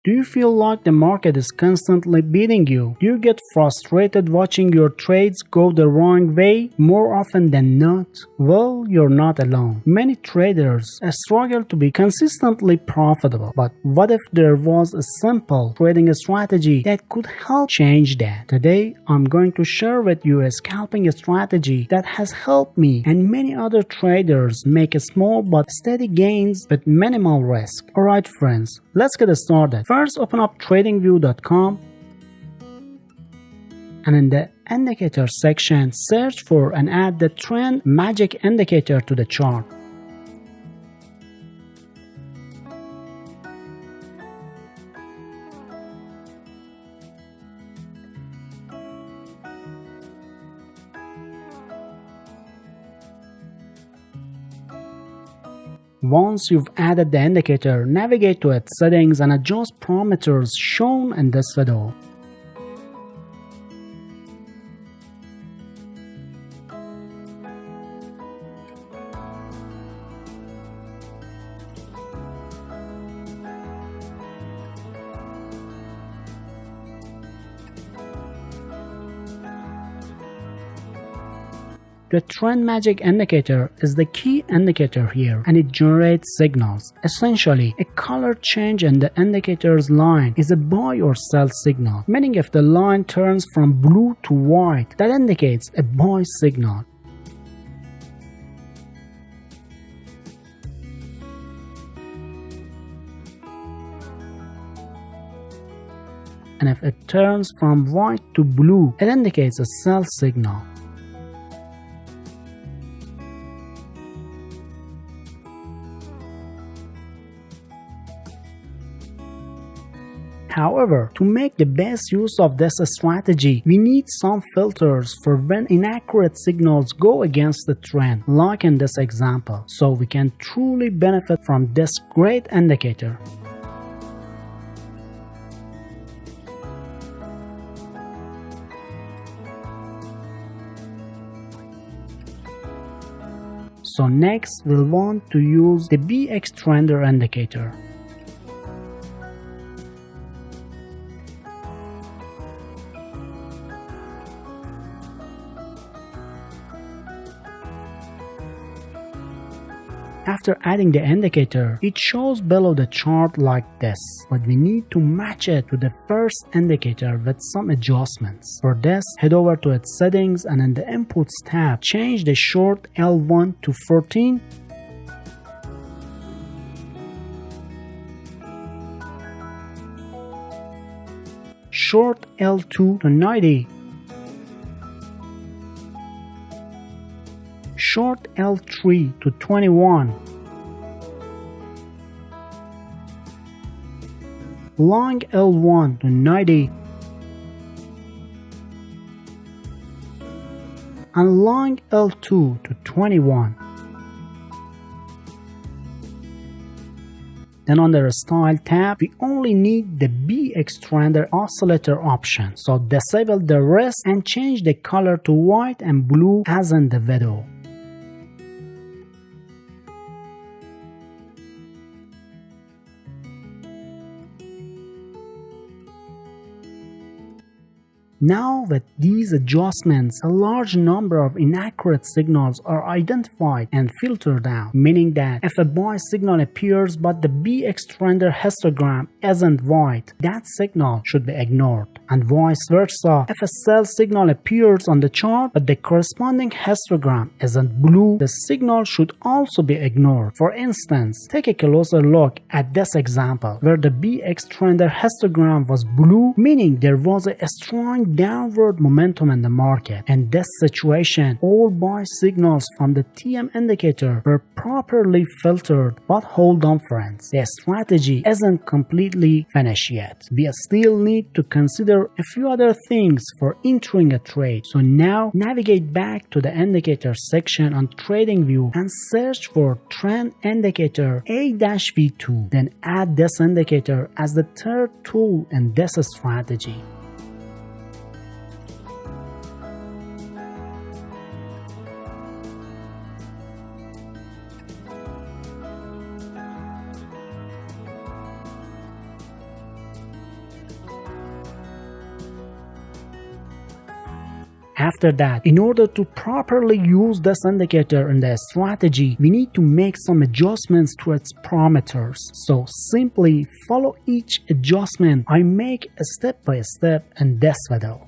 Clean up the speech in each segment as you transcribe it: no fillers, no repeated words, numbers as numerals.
Do you feel like the market is constantly beating you? Do you get frustrated watching your trades go the wrong way more often than not? Well, you're not alone. Many traders struggle to be consistently profitable. But what if there was a simple trading strategy that could help change that? Today, I'm going to share with you a scalping strategy that has helped me and many other traders make small but steady gains with minimal risk. Alright friends, let's get started. First, open up tradingview.com and in the indicator section, search for and add the trend magic indicator to the chart. Once you've added the indicator, navigate to its settings and adjust parameters shown in this video. The Trend Magic indicator is the key indicator here and it generates signals. Essentially, a color change in the indicator's line is a buy or sell signal, meaning if the line turns from blue to white, that indicates a buy signal. And if it turns from white to blue, it indicates a sell signal. However, to make the best use of this strategy, we need some filters for when inaccurate signals go against the trend, like in this example, so we can truly benefit from this great indicator. So next, we'll want to use the BX Trender indicator. After adding the indicator, it shows below the chart like this, but we need to match it to the first indicator with some adjustments. For this, head over to its settings and in the inputs tab, change the short L1 to 14, short L2 to 90, short L3 to 21, long L1 to 90, and long L2 to 21. Then under the Style tab, we only need the BX Trender Oscillator option, so disable the rest and change the color to white and blue as in the video. Now with these adjustments, a large number of inaccurate signals are identified and filtered out, meaning that if a buy signal appears but the BX Trender histogram isn't white, that signal should be ignored. And vice versa, if a sell signal appears on the chart but the corresponding histogram isn't blue, the signal should also be ignored. For instance, take a closer look at this example where the BX Trender histogram was blue, meaning there was a strong downward momentum in the market. In this situation, all buy signals from the TM indicator were properly filtered. But hold on friends, the strategy isn't completely finished yet. We still need to consider a few other things for entering a trade. So now navigate back to the indicator section on TradingView and search for Trend Indicator A-V2. Then add this indicator as the third tool in this strategy. After that, in order to properly use this indicator in the strategy, we need to make some adjustments to its parameters. So simply follow each adjustment I make step by step in this video.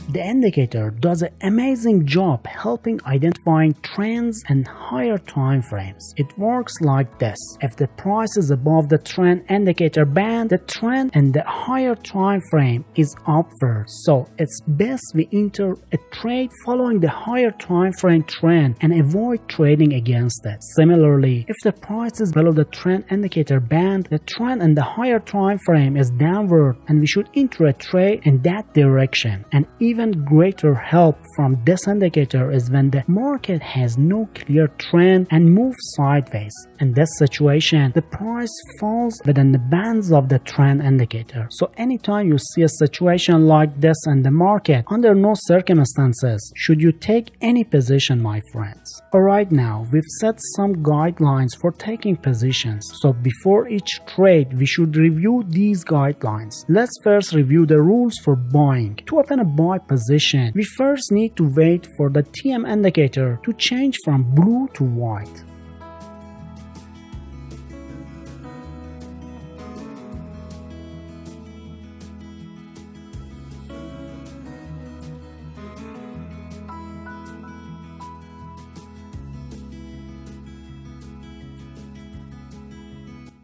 The indicator does an amazing job helping identifying trends and higher time frames. It works like this. If the price is above the trend indicator band, the trend in the higher time frame is upward. So it's best we enter a trade following the higher time frame trend and avoid trading against it. Similarly, if the price is below the trend indicator band, the trend in the higher time frame is downward and we should enter a trade in that direction. And even greater help from this indicator is when the market has no clear trend and moves sideways. In this situation, the price falls within the bands of the trend indicator. So anytime you see a situation like this in the market, under no circumstances should you take any position, my friends. Alright, now we've set some guidelines for taking positions. So before each trade, we should review these guidelines. Let's first review the rules for buying. To open a buy position, we first need to wait for the TM indicator to change from blue to white.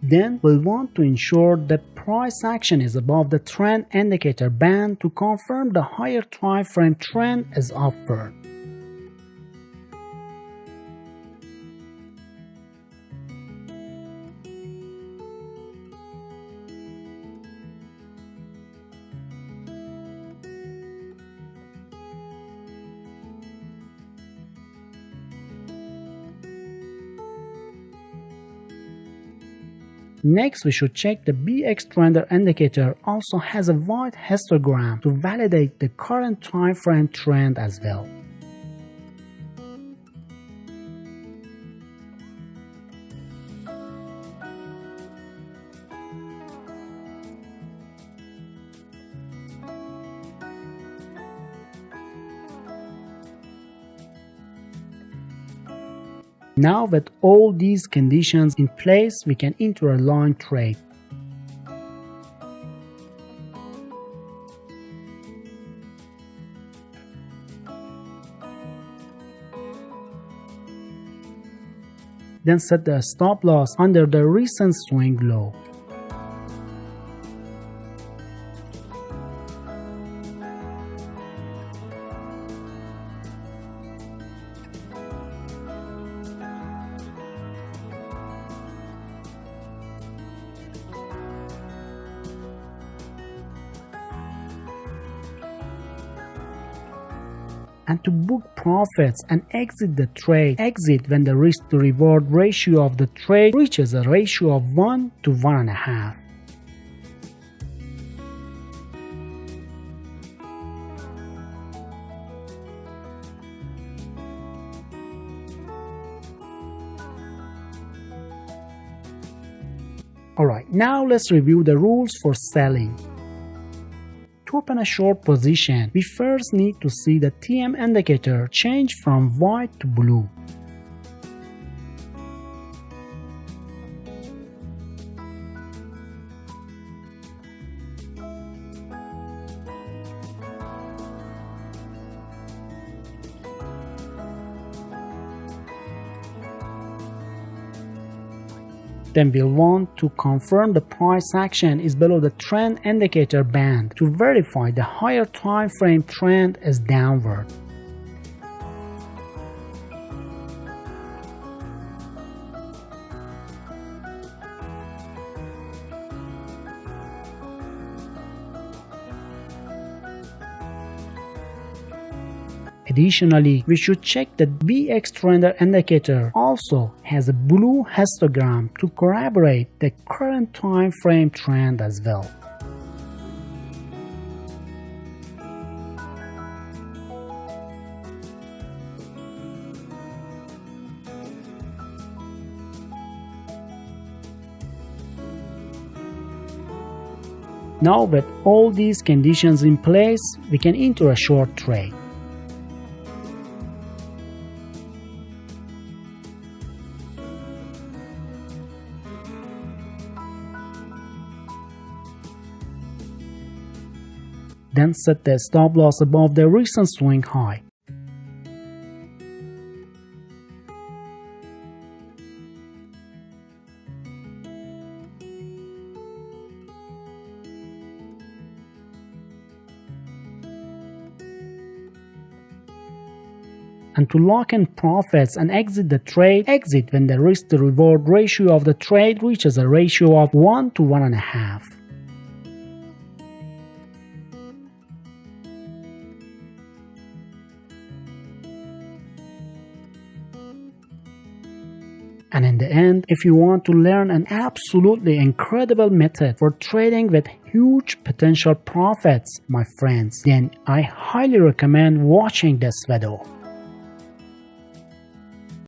Then we'll want to ensure the price action is above the trend indicator band to confirm the higher time frame trend is upward. Next, we should check the BX Trender indicator also has a white histogram to validate the current time frame trend as well. Now with all these conditions in place, we can enter a long trade. Then set the stop loss under the recent swing low. And to book profits and exit the trade, exit when the risk to reward ratio of the trade reaches a ratio of 1 to 1.5. Alright, now let's review the rules for selling. To open a short position, we first need to see the TM indicator change from white to blue. Then we'll want to confirm the price action is below the trend indicator band to verify the higher time frame trend is downward. Additionally, we should check that BX trender indicator also has a blue histogram to corroborate the current time frame trend as well. Now with all these conditions in place, we can enter a short trade. Then set the stop loss above the recent swing high. And to lock in profits and exit the trade, exit when the risk to reward ratio of the trade reaches a ratio of 1 to 1.5. And in the end, if you want to learn an absolutely incredible method for trading with huge potential profits, my friends, then I highly recommend watching this video.